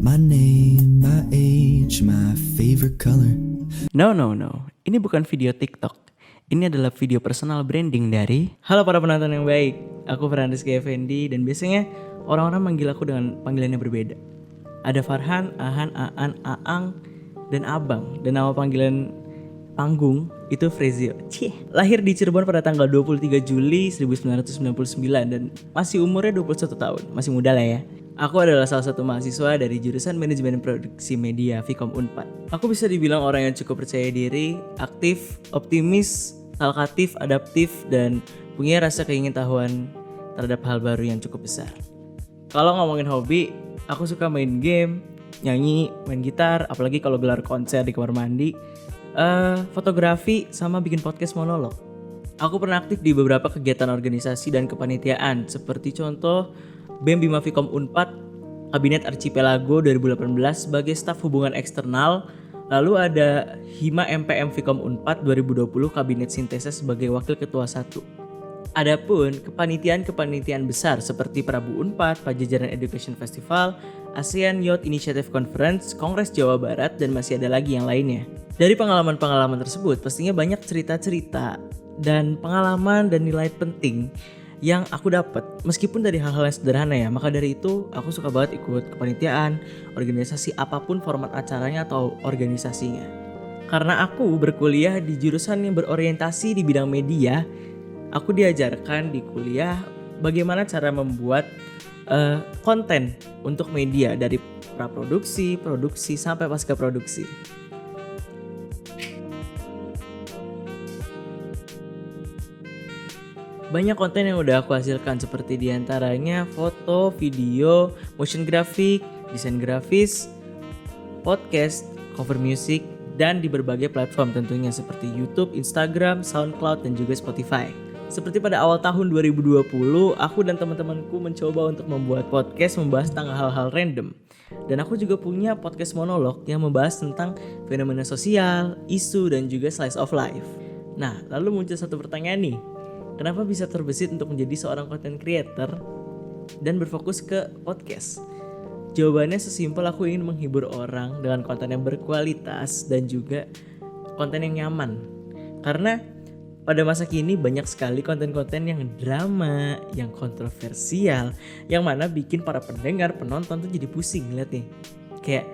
My name, my age, my favorite color. No. Ini bukan video TikTok. Ini adalah video personal branding dari... Halo para penonton yang baik. Aku Farhan Rizky Effendi dan biasanya orang-orang manggil aku dengan panggilan yang berbeda. Ada Farhan, Ahan, Aan, Aang, dan Abang. Dan nama panggilan panggung itu Frezio. Lahir di Cirebon pada tanggal 23 Juli 1999 dan masih umurnya 21 tahun. Masih muda lah ya. Aku adalah salah satu mahasiswa dari jurusan Manajemen Produksi Media Vkom Unpad. Aku bisa dibilang orang yang cukup percaya diri, aktif, optimis, talkatif, adaptif, dan punya rasa keingintahuan terhadap hal baru yang cukup besar. Kalau ngomongin hobi, aku suka main game, nyanyi, main gitar, apalagi kalau gelar konser di kamar mandi, fotografi, sama bikin podcast monolog. Aku pernah aktif di beberapa kegiatan organisasi dan kepanitiaan, seperti contoh BEM Bima Vkom Unpad, Kabinet Archipelago 2018 sebagai staf hubungan eksternal, lalu ada Hima MPM Vkom Unpad 2020 Kabinet Sinteses sebagai wakil ketua 1. Adapun kepanitiaan besar seperti Prabu Unpad, Pajajaran Education Festival, ASEAN Youth Initiative Conference, Kongres Jawa Barat, dan masih ada lagi yang lainnya. Dari pengalaman-pengalaman tersebut pastinya banyak cerita-cerita dan pengalaman dan nilai penting yang aku dapat, meskipun dari hal-hal yang sederhana ya. Maka dari itu aku suka banget ikut kepanitiaan, organisasi apapun format acaranya atau organisasinya. Karena aku berkuliah di jurusan yang berorientasi di bidang media, aku diajarkan di kuliah bagaimana cara membuat konten untuk media dari praproduksi, produksi, sampai pasca produksi. Banyak konten yang udah aku hasilkan seperti diantaranya foto, video, motion graphic, desain grafis, podcast, cover music, dan di berbagai platform tentunya seperti YouTube, Instagram, SoundCloud, dan juga Spotify. Seperti pada awal tahun 2020, aku dan teman-temanku mencoba untuk membuat podcast membahas tentang hal-hal random. Dan aku juga punya podcast monolog yang membahas tentang fenomena sosial, isu, dan juga slice of life. Nah, lalu muncul satu pertanyaan nih. Kenapa bisa terbesit untuk menjadi seorang content creator dan berfokus ke podcast? Jawabannya sesimpel, aku ingin menghibur orang dengan konten yang berkualitas dan juga konten yang nyaman. Karena pada masa kini banyak sekali konten-konten yang drama, yang kontroversial, yang mana bikin para pendengar, penonton tuh jadi pusing liatnya. Kayak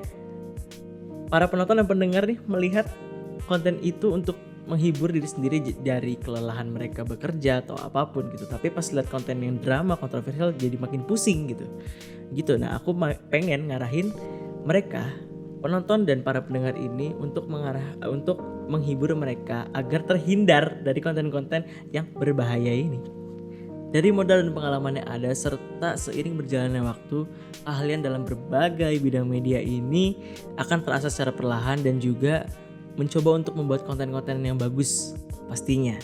para penonton dan pendengar nih melihat konten itu untuk menghibur diri sendiri dari kelelahan mereka bekerja atau apapun gitu. Tapi pas lihat konten yang drama, kontroversial, jadi makin pusing gitu. Nah, aku pengen ngarahin mereka, penonton dan para pendengar ini untuk menghibur mereka agar terhindar dari konten-konten yang berbahaya ini. Dari modal dan pengalaman yang ada serta seiring berjalannya waktu, keahlian dalam berbagai bidang media ini akan terasa secara perlahan dan juga mencoba untuk membuat konten-konten yang bagus pastinya.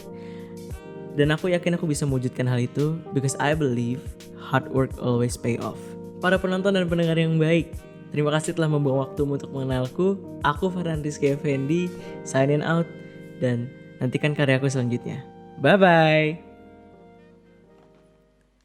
Dan aku yakin aku bisa mewujudkan hal itu because I believe hard work always pay off. Para penonton dan pendengar yang baik, terima kasih telah membuang waktumu untuk mengenalku. Aku Farhan Rizky Effendi, signing out, dan nantikan karyaku selanjutnya. Bye bye.